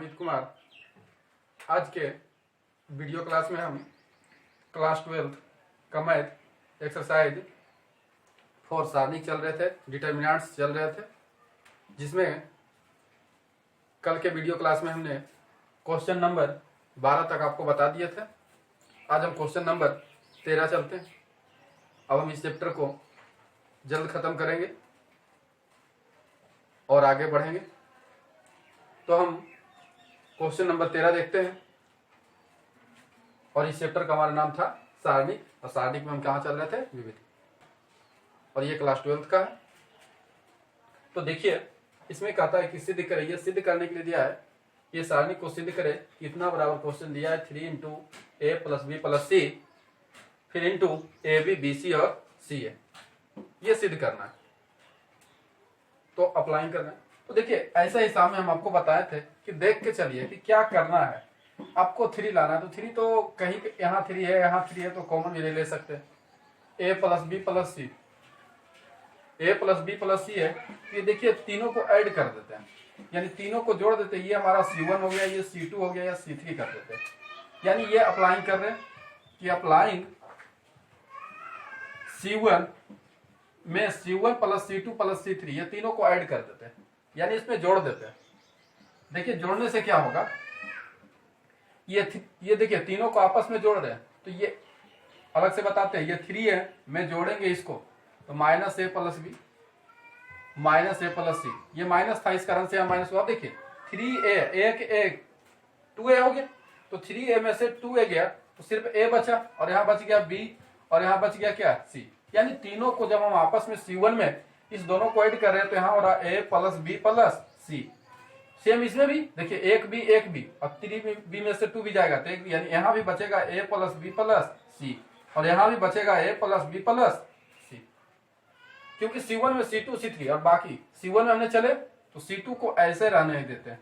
अमित कुमार। आज के video class में हम क्लास 12 का मैथ एक्सरसाइज 4 सारणी चल रहे थे, डिटर्मिनेंट्स चल रहे थे, जिसमें कल के वीडियो क्लास में हमने क्वेश्चन नंबर 12 तक आपको बता दिए थे। आज हम क्वेश्चन नंबर 13 चलते हैं। अब हम इस चैप्टर को जल्द खत्म करेंगे और आगे बढ़ेंगे। तो हम क्वेश्चन नंबर 13 देखते हैं। और इस चैप्टर का हमारा नाम था सारणिक, और सारणिक में हम कहाँ चल रहे थे? विविधि। और ये क्लास 12 का है। तो देखिए, इसमें कहता है कि सिद्ध करे। ये सिद्ध करने के लिए दिया है, ये सारणिक को सिद्ध करे। कितना बराबर क्वेश्चन दिया है? 3 into a plus b plus c, फिर into a b b c और सी है। ये सिद्ध करना है, तो अप्लाई करना है। तो देखिए, ऐसा हिसाब में हम आपको बताए थे कि देख के चलिए कि क्या करना है। आपको 3 लाना है, तो 3 तो कहीं यहाँ 3 है, यहाँ 3 है, तो कॉमन भी ले सकते हैं। ए प्लस बी प्लस सी, ए प्लस बी प्लस सी है। ये देखिए, तीनों को ऐड कर देते हैं, यानी तीनों को जोड़ देते हैं। ये हमारा C1 हो गया, ये C2 हो गया, या C3 कर देते हैं। यानी ये अप्लाइंग कर रहे हैं कि अप्लाइंग C1 में C1 plus C2 plus C3, ये तीनों को ऐड कर देते हैं, यानी इसमें जोड़ देते हैं। देखिए, जोड़ने से क्या होगा? ये देखिए, तीनों को आपस में जोड़ रहे हैं, तो ये अलग से बताते हैं। ये 3 है, मैं जोड़ेंगे इसको, तो माइनस ए प्लस बी माइनस ए प्लस सी। ये माइनस था, इस कारण से यहाँ माइनस हुआ। देखिए, 3a, एक 2a हो गया, तो 3a में से 2a गया, तो सिर्फ a बचा, और यहाँ बच गया b, और यहाँ बच गया क्या? c। यानी तीनों को जब हम आपस में C1 में इस दोनों को ऐड कर रहे हैं, तो यहाँ हो रहा a plus b plus c. Same इसमें भी देखिए, एक बी, और 3b में से 2 भी जाएगा, तो एक भी, यानी यहाँ भी बचेगा a plus b plus C, और यहाँ भी बचेगा a प्लस बी प्लस सी। क्योंकि C1 में C2 C3 और बाकी C1 में हमने चले, तो C2 को ऐसे रहने देते हैं,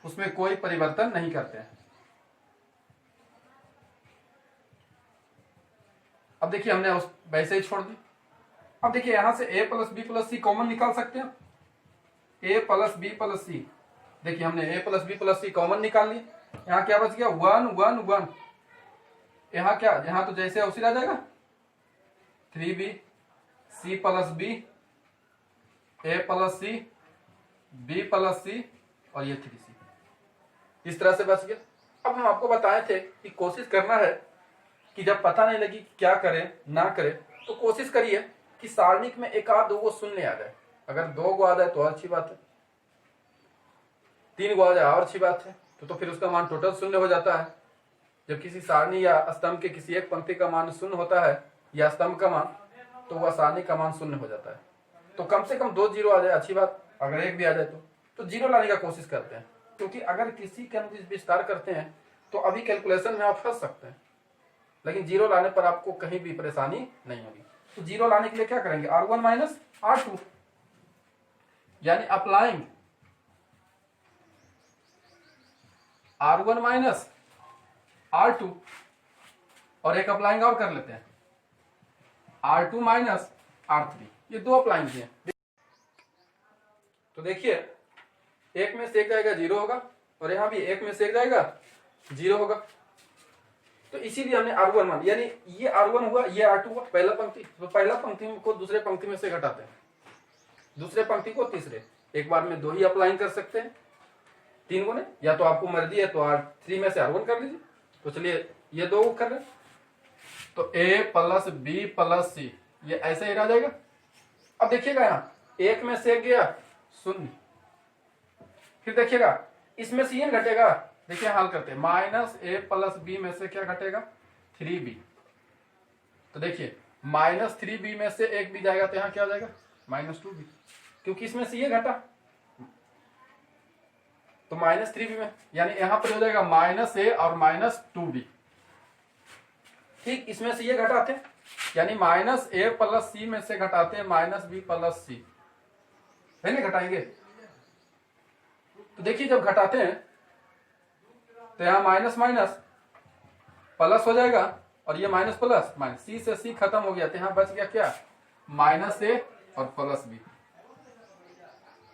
उसमें कोई परिवर्तन नहीं करते हैं। अब देखिए, हमने उस वैसे ही छोड़ दी। अब देखिए, यहां से a plus b plus c common निकाल सकते हैं। a plus b plus c, देखिए हमने a plus b plus c common निकाल ली। यहाँ क्या बच गया? 1 1 1। यहाँ क्या? यहाँ तो जैसे उसी रह जाएगा, 3b c plus B, a plus C, b plus C, और ये 3c। इस तरह से बच गया। अब हम आपको बताए थे कि कोशिश करना है कि जब पता नहीं लगी क्या करें ना करें, तो कोशिश करिए कि सारणिक में एक आध 2 गो शून्य आ जाए। अगर 2 गो आ जाए तो अच्छी बात है, 3 गो आ जाए और अच्छी बात है। तो फिर उसका मान टोटल शून्य हो जाता है। जब किसी सारणी या स्तंभ के किसी एक पंक्ति का मान शून्य होता है, या स्तंभ का मान, तो वह सारणी का मान शून्य हो जाता है। तो कम से कम 2 जीरो आ जाए, अच्छी बात। अगर 1 भी आ जाए तो जीरो लाने का कोशिश करते हैं, क्योंकि अगर किसी का विस्तार करते हैं तो अभी कैलकुलेशन में आप फंस सकते हैं, लेकिन जीरो लाने पर आपको कहीं भी परेशानी नहीं होगी। तो जीरो लाने के लिए क्या करेंगे? R1 माइनस R2, यानी अप्लाइंग R1 माइनस R2, और एक अप्लाइंग और कर लेते हैं, R2 माइनस R3। ये 2 अप्लाइंग किए। तो देखिए, एक में से एक जाएगा 0 होगा, और यहां भी एक में से एक जाएगा 0 होगा। तो इसीलिए हमने R1 मान, यानी ये R1 हुआ, ये R2 हुआ, पहला पंक्ति। तो पहला पंक्ति को दूसरे पंक्ति में से घटाते हैं, दूसरे पंक्ति को तीसरे। एक बार में 2 ही अप्लाई कर सकते हैं, 3 गुने, या तो आपको मर्जी है तो R3 में से R1 कर लीजिए। तो चलिए, ये 2 कर रहे हैं, तो a प्लस बी प्लस सी, ये ऐसे ही रह जाएगा। अब देखिएगा, यहाँ एक में से गया 0, फिर देखिएगा इसमें से ये घटेगा। देखिए, हल करते हैं, माइनस a प्लस बी में से क्या घटेगा? 3b। तो देखिए, माइनस 3b में से एक भी जाएगा, तो यहाँ क्या हो जाएगा? माइनस 2b, क्योंकि इसमें से ये घटा, तो माइनस 3b में, यानी यहां पर हो जाएगा माइनस a और माइनस 2b। ठीक, इसमें से ये घटाते हैं, यानी माइनस a प्लस सी में से घटाते हैं माइनस b प्लस सी, है ना? घटाएंगे तो देखिए, जब घटाते हैं तो यहां माइनस माइनस प्लस हो जाएगा, और ये माइनस प्लस माइनस, सी से सी खत्म हो गया, तो यहां बच गया क्या? माइनस ए और प्लस बी।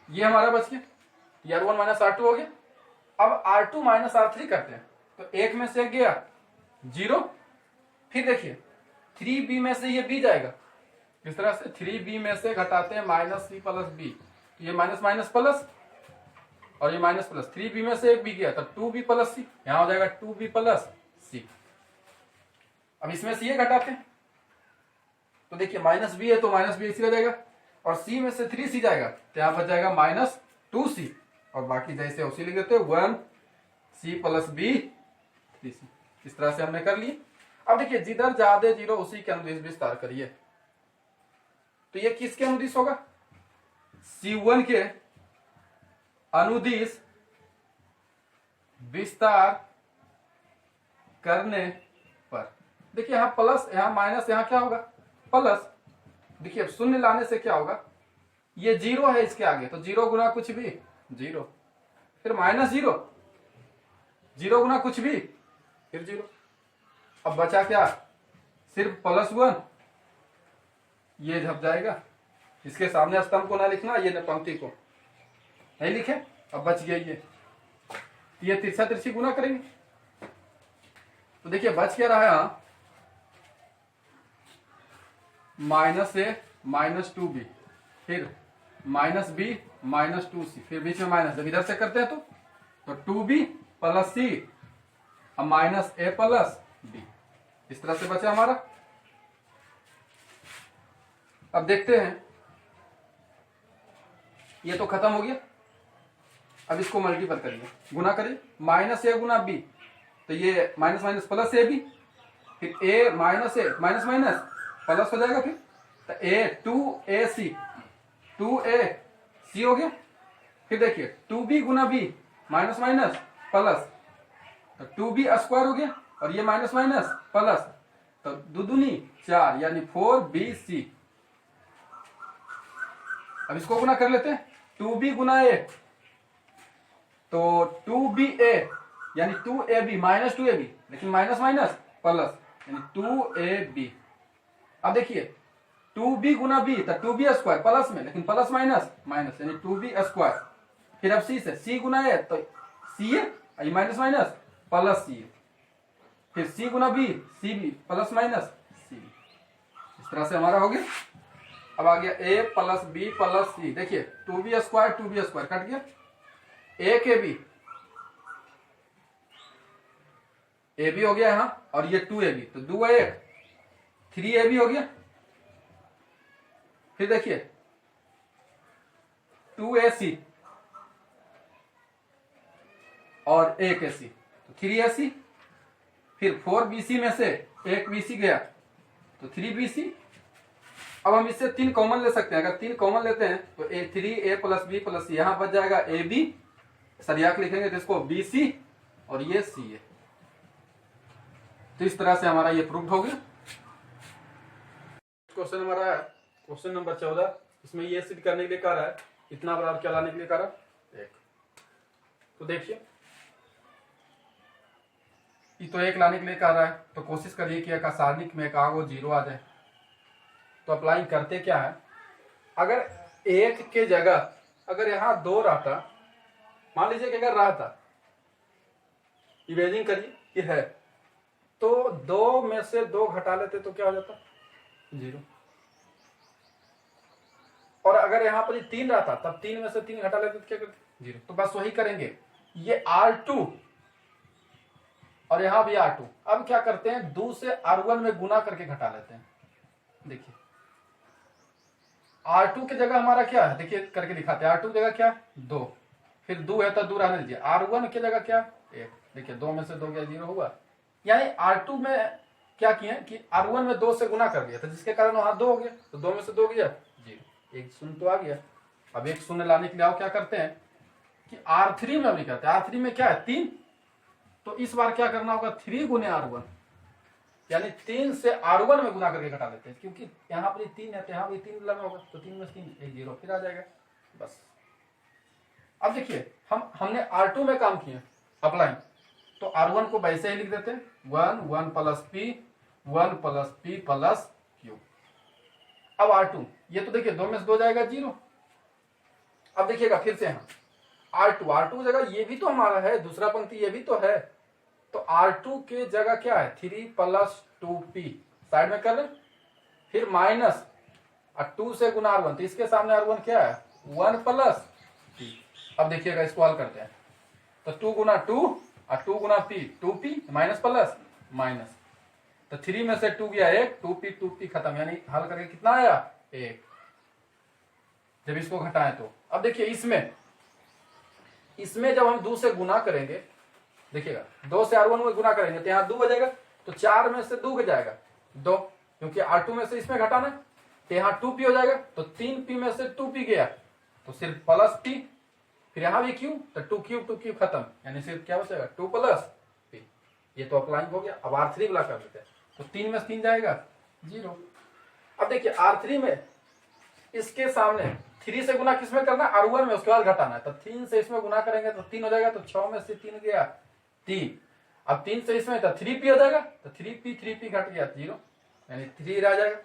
ये हमारा बच गया, R1 माइनस R2 हो गया। अब R2 माइनस R3 करते हैं, तो एक में से गया 0, फिर देखिए 3b में से ये b जाएगा, इस तरह से 3b में से घटाते हैं माइनस c प्लस b, ये माइनस माइनस प्लस और ये माइनस प्लस, 3b में से एक b गया तो 2b प्लस c, यहां हो जाएगा 2b प्लस c। अब इसमें से ये घटाते हैं तो देखिए माइनस b है तो माइनस b इसी रह जाएगा, और c में से 3c जाएगा तो यहां बच जाएगा माइनस 2c, और बाकी जैसे उसी लिख देते 1c प्लस b 3c। इस तरह से हमने कर लिए। अब देखिए जिधर ज्यादा जीरो उसी के अनुदिश विस्तार करिए, तो ये किसके अनुदिश होगा? C1 के अनुदिश विस्तार करने पर। देखिए यहां प्लस, यहां माइनस, यहां क्या होगा प्लस। देखिए अब शून्य लाने से क्या होगा, ये 0 है इसके आगे, तो 0 गुना कुछ भी 0, फिर माइनस 0, 0 गुना कुछ भी फिर 0। अब बचा क्या, सिर्फ +1, ये झप जाएगा। इसके सामने स्तंभ को ना लिखना, ये न पंक्ति को नहीं लिखे। अब बच गया ये तिरछा तिरछी गुना करेंगे, तो देखिए बच क्या रहा है, -a माइनस 2b, फिर -b माइनस 2c, फिर बीच में माइनस, जब इधर से करते हैं तो 2b प्लस c और माइनस a प्लस b, इस तरह से बचा हमारा। अब देखते हैं, ये तो खत्म हो गया। अब इसको मल्टीपल करिए, गुना करिए, -a गुना b, तो ये minus minus plus a b, फिर a minus a minus minus plus हो जाएगा, फिर तो a 2ac 2ac हो गया। फिर देखिए 2b गुना b माइनस माइनस प्लस, तो 2b स्क्वायर हो गया, और ये माइनस माइनस प्लस, तो दुदुनी 4 यानी 4bc। अब इसको गुना कर लेते हैं, 2b गुना a, तो 2ba यानी 2ab माइनस 2ab, लेकिन माइनस माइनस प्लस यानी 2ab। अब देखिए 2b गुना b तो 2b स्क्वायर प्लस में, लेकिन प्लस माइनस माइनस यानी 2b स्क्वायर। फिर अब c से c गुना a तो ca, ये माइनस माइनस प्लस ca, फिर c गुना b cb plus minus cb। इस तरह से हमारा हो गया। अब आ गया a plus b plus c, देखिए 2b स्क्वायर कट गया, a के b ab हो गया यहां, और ये 2ab, तो 2 1 3ab हो गया। फिर देखिए 2ac और 1ac, तो 3ac, फिर 4bc में से 1bc गया तो 3bc। अब हम इससे 3 कॉमन ले सकते हैं, अगर 3 कॉमन लेते हैं तो a3a plus b plus c, यहां बच जाएगा ab, सरियाक लिखेंगे तो इसको bc, और ये ca। तो इस तरह से हमारा ये प्रूव्ड हो गया। क्वेश्चन हमारा क्वेश्चन नंबर 14, इसमें ये सिद्ध करने के लिए कह रहा है, इतना बराबर क्या लाने के लिए कह रहा है 1। तो देखिए ये तो 1 लाने के लिए कह रहा है, तो कोशिश करिए कि सारणिक में का वो 0 आ जाए। तो अप्लाई करते क्या है, अगर 1 के जगह अगर यहाँ 2 रहता, मान लीजिए कि अगर रहता, इमेजिन करिए कि है, तो 2 में से 2 घटा लेते तो क्या हो जाता 0। और अगर यहाँ पर 3 रहता, तब 3 में से 3 घटा लेते तो क्या करते 0। तो बस वही करेंगे, ये R2 और यहां भी R2। अब क्या करते हैं, 2 से R1 में गुना करके घटा लेते हैं। देखिए R2 की जगह हमारा क्या है, देखिए करके दिखाते हैं। R2 की जगह क्या है 2, फिर 2 है तो 2 रहने दीजिए। R1 की जगह क्या 1, देखिए 2 में से 2 गया 0 हुआ। यानी R2 में क्या किए कि R1 में 2 से गुना कर दिया था, जिसके कारण वहां 2 हो गया, तो 2 में से 2 गया 0, एक शून्य तो आ गया। अब एक शून्य लाने के लिए आओ क्या करते हैं कि R3 में भी करते हैं। R3 में क्या है 3, तो इस बार क्या करना होगा 3 गुने R1, यानी 3 से R1 में गुना करके घटा लेते हैं, क्योंकि यहाँ पर 3 है तो यहाँ भी 3 लगा होगा, तो 3 में 3 एक 0 फिर आ जाएगा बस। अब देखिए हमने R2 में काम किया अप्लाई, तो R1 को वैसे ही लिख देते हैं 1 1 plus p 1 plus p plus q। अब R2 ये तो देखिए 2 में से 2 जाएगा 0। अब देखिएगा फिर से यहाँ R2 जगह ये भी तो हमारा है, दूसरा पंक्ति ये भी तो है, तो R2 के जगह क्या है 3 + 2p साइड में कर ले, फिर माइनस 2 से गुना R1, तो इसके सामने R1 क्या है 1 + p। अब देखिएगा इसको हल करते हैं, तो 2 × 2 और 2 × p 2p minus plus minus, तो 3 में से 2 गया 1, 2p खत्म, यानी हल करके कितना आया 1 जब इसको घटाएं तो। अब देखिए इसमें जब हम 2 से गुना करेंगे, देखिएगा 2 से R1 में गुना करेंगे तो यहाँ 2 बचेगा, तो 4 में से 2 के जाएगा 2, क्योंकि R2 में से इसमें घटाना है, तो यहाँ 2p हो जाएगा, तो 3p में से 2p गया तो सिर्फ प्लस p, फिर यहाँ भी q, तो 2 खत्म, यानी सिर्फ क्या बचेगा 2 + p। ये तो अप्लाइंग हो गया। अब R3 वाला कर लेते हैं, तो 3 में से 3 जाएगा 0। अब देखिए R3 में इसके सामने 3 से गुना किसमें करना है R1 में, उसके बाद घटाना है, तो 3 से इसमें गुना करेंगे तो 3 हो जाएगा, तो 6 में से 3 गया 3। अब 3 से इसमें तो 3p हो जाएगा, तो 3p घट गया 0, यानी 3 रह जाएगा।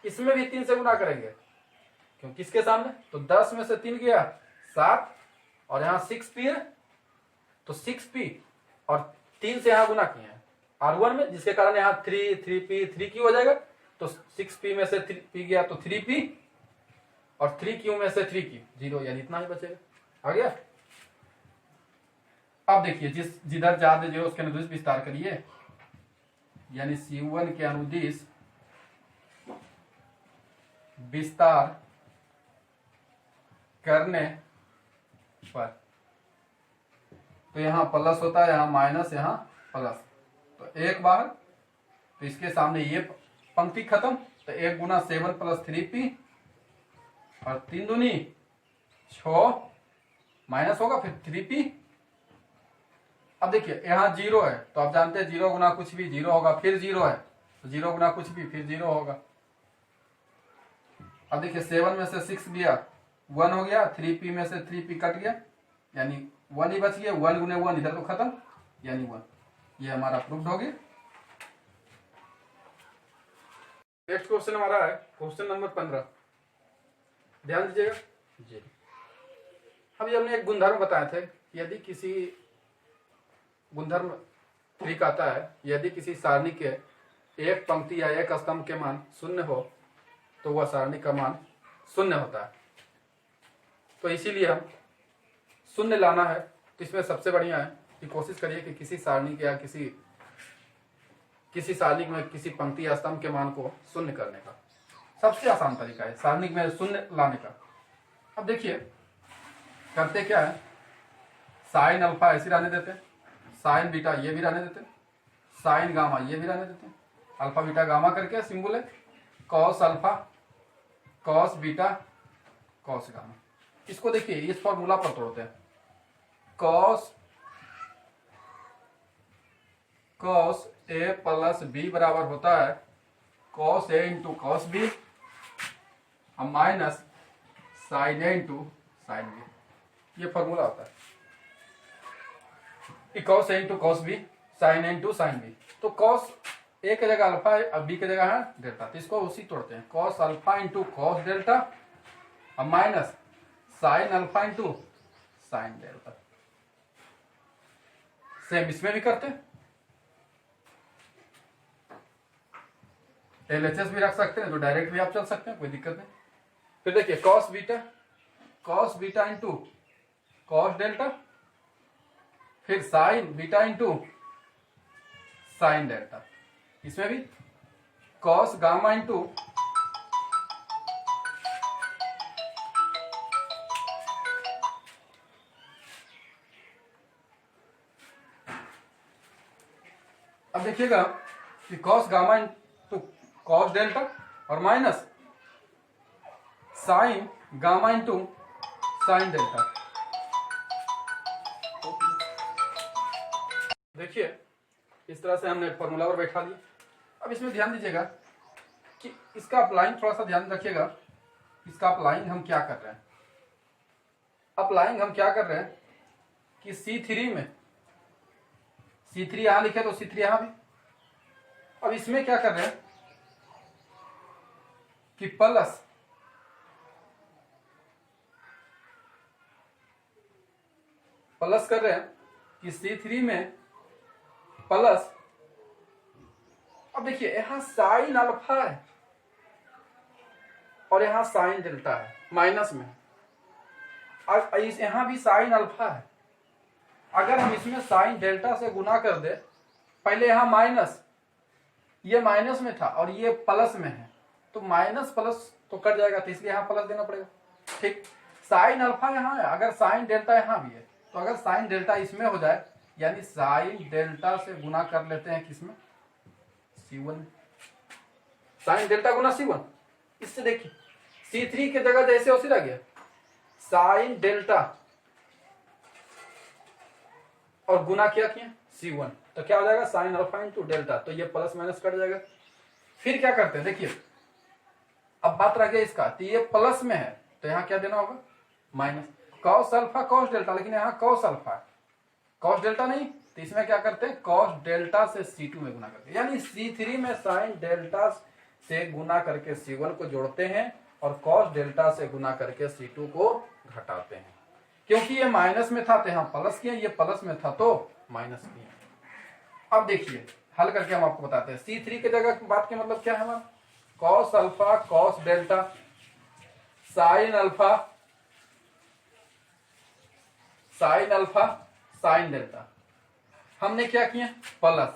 इसमें भी 3 से गुना करेंगे क्योंकि इसके सामने, तो 10 में से 3 गया 7, और यहाँ 6p है, तो 6p और 3 से यहाँ गुना किए हैं R1 में, जिसके कारण यहाँ 3p हो जाएगा, तो 6p में से 3p गया तो 3p, और 3q में से 3q 0, यानी इतना ही बचेगा। आ गया। अब देखिए जिधर ज्यादा जो उसके अनुदिश विस्तार करिए, यानी C1 के अनुदिश विस्तार करने पर, तो यहाँ प्लस होता है, यहाँ माइनस, यहाँ प्लस, तो एक बार, तो इसके सामने ये पंक्ति खत्म, तो 1 × 7 + 3p और 3 दूनी 6 माइनस होगा, फिर 3p। अब देखिए यहाँ 0 है, तो आप जानते हैं 0 गुना कुछ भी 0 होगा, फिर 0 है तो 0 गुना कुछ भी फिर 0 होगा। अब देखिए 7 में से 6 गया 1 हो गया, 3p में से 3p कट गया, यानी 1 ही बच गया, 1 × 1 इधर तो खत्म, यानी 1। ये हमारा प्रूव्ड हो गया। नेक्स्ट क्वेश्चन हमारा है क्वेश्चन नंबर 15, ध्यान दीजिएगा जी। अभी हमने एक गुणधर्म बताए थे, यदि किसी गुणधर्म 3 कहता है, यदि किसी सारणी के एक पंक्ति या एक स्तंभ के मान 0 हो तो वह सारणी का मान 0 होता है। तो इसीलिए हम 0 लाना है, तो इसमें सबसे बढ़िया है कि कोशिश करिए कि किसी सारणी के या किसी सारणी में किसी पंक्ति या स्तंभ के मान को 0 करने का सबसे आसान तरीका है सारणी में 0 लाने का। अब देखिए करते क्या है, साइन अल्फा ऐसे रहने देते हैं, साइन बीटा ये भी रहने देते हैं, साइन गामा ये भी रहने देते हैं, अल्फा बीटा गामा करके सिंबल है, cos alpha cos beta cos gamma. इसको देखिए इस फॉर्मूला पर तोड़ते हैं, कॉस ए प्लस बी बराबर होता है cos A into cos B और माइनस साइन ए इंटू साइन बी। ये फॉर्मूला होता है कि cos A into cos B sign A into sine B. तो कॉस ए की जगह अल्फा है, अब बी की जगह है डेल्टा, तो इसको उसी तोड़ते हैं, cos alpha into cos delta और minus sine alpha into sine delta. Same इसमें भी करते हैं, LHS भी रख सकते हैं, तो डायरेक्ट भी आप चल सकते हैं, कोई दिक्कत नहीं। फिर देखिए cos beta into cos delta, फिर sine beta into sine delta, इसमें भी कॉस गामा इंटू अब देखिएगा कि cos gamma into cos delta और minus sine gamma into sine delta. देखिए इस तरह से हमने फॉर्मूला पर बैठा दिया। अब इसमें ध्यान दीजिएगा कि इसका अप्लाइंग थोड़ा सा ध्यान रखिएगा, इसका अप्लाइंग हम क्या कर रहे हैं, अप्लाइंग हम क्या कर रहे हैं कि C3 में C3 यहां लिखे तो C3 यहां भी। अब इसमें क्या कर रहे हैं कि प्लस प्लस कर रहे हैं कि C3 में प्लस, अब देखिए यहां साइन अल्फा है और यहां साइन डेल्टा है माइनस में, और यहां भी साइन अल्फा है। अगर हम इसमें साइन डेल्टा से गुना कर दे, पहले यहां माइनस, ये माइनस में था और ये प्लस में है, तो माइनस प्लस तो कट जाएगा, तो इसलिए यहां प्लस देना पड़ेगा। ठीक, साइन अल्फा यहां है, अगर साइन डेल्टा यहां भी है, तो अगर साइन डेल्टा इसमें हो जाए, यानी साइन डेल्टा से गुना कर लेते हैं किसमें, C1, साइन डेल्टा गुना C1। इससे देखिए C3 की जगह जैसे उसी रह गया साइन डेल्टा और गुना क्या किया C1, तो क्या हो जाएगा साइन अल्फा इंटू डेल्टा, तो ये प्लस माइनस कट जाएगा। फिर क्या करते हैं, देखिए अब बात रह गया इसका, तो ये प्लस में है तो यहां क्या देना होगा minus, cos alpha cos delta, लेकिन यहाँ कॉस अल्फा कॉस डेल्टा नहीं, तो इसमें क्या करते हैं कॉस डेल्टा से C2 में गुना करते हैं, यानी C3 में साइन डेल्टा से गुना करके C1 को जोड़ते हैं और कॉस डेल्टा से गुना करके C2 को घटाते हैं। क्योंकि ये माइनस में था तो यहाँ प्लस किया, ये प्लस में था तो माइनस किया। अब देखिए हल करके हम आपको बताते हैं। C3 की जगह बात के मतलब क्या है हमारा, cos alpha cos delta sine alpha sine delta, हमने क्या किया प्लस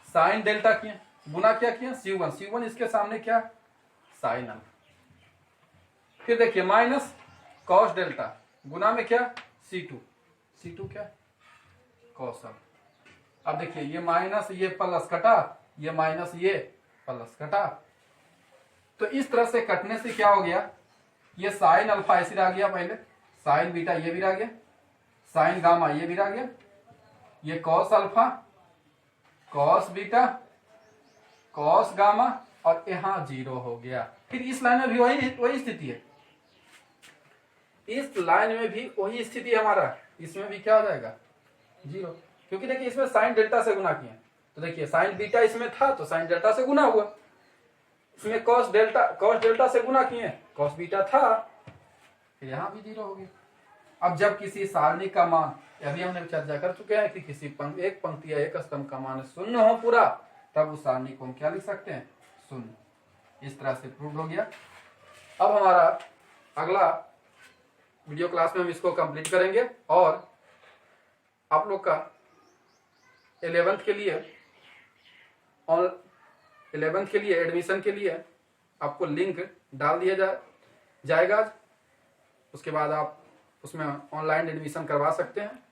साइन डेल्टा किया, गुना क्या किया C1 इसके सामने क्या साइन अल्फा, फिर देखिए माइनस कॉस डेल्टा, गुना में क्या C2 क्या कॉस अल्फा। अब देखिए ये माइनस ये प्लस कटा, ये माइनस ये प्लस कटा, तो इस तरह से कटने से क्या हो गया, ये साइन अल्फा ऐसे रह गया, पहले साइन बीटा ये भी रह गया, साइन गामा ये भी रह गया, ये cos alpha cos beta cos gamma और यहां 0 हो गया। फिर इस लाइन में भी वही स्थिति है, इस लाइन में भी वही स्थिति हमारा, इसमें भी क्या हो जाएगा 0, क्योंकि देखिए इसमें साइन डेल्टा से गुना किया, तो देखिए साइन बीटा इसमें था तो साइन डेल्टा से गुना हुआ, इसमें कॉस डेल्टा से गुना किए, कॉस बीटा था, फिर यहां भी 0 हो गया। अब जब किसी सारणी का मान, अभी हमने चर्चा कर चुके हैं कि किसी एक पंक्ति या एक स्तंभ का मान शून्य हो पूरा, तब उस सारणी को हम क्या लिख सकते हैं शून्य। इस तरह से प्रूव हो गया। अब हमारा अगला वीडियो क्लास में हम इसको कंप्लीट करेंगे और आप लोग का 11th के लिए एडमिशन के लिए आपको लिंक डाल दिया जाएगा, उसके बाद आप उसमें ऑनलाइन एडमिशन करवा सकते हैं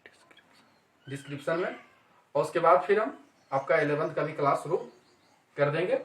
डिस्क्रिप्शन में, और उसके बाद फिर हम आपका 11th का भी क्लास शुरू कर देंगे।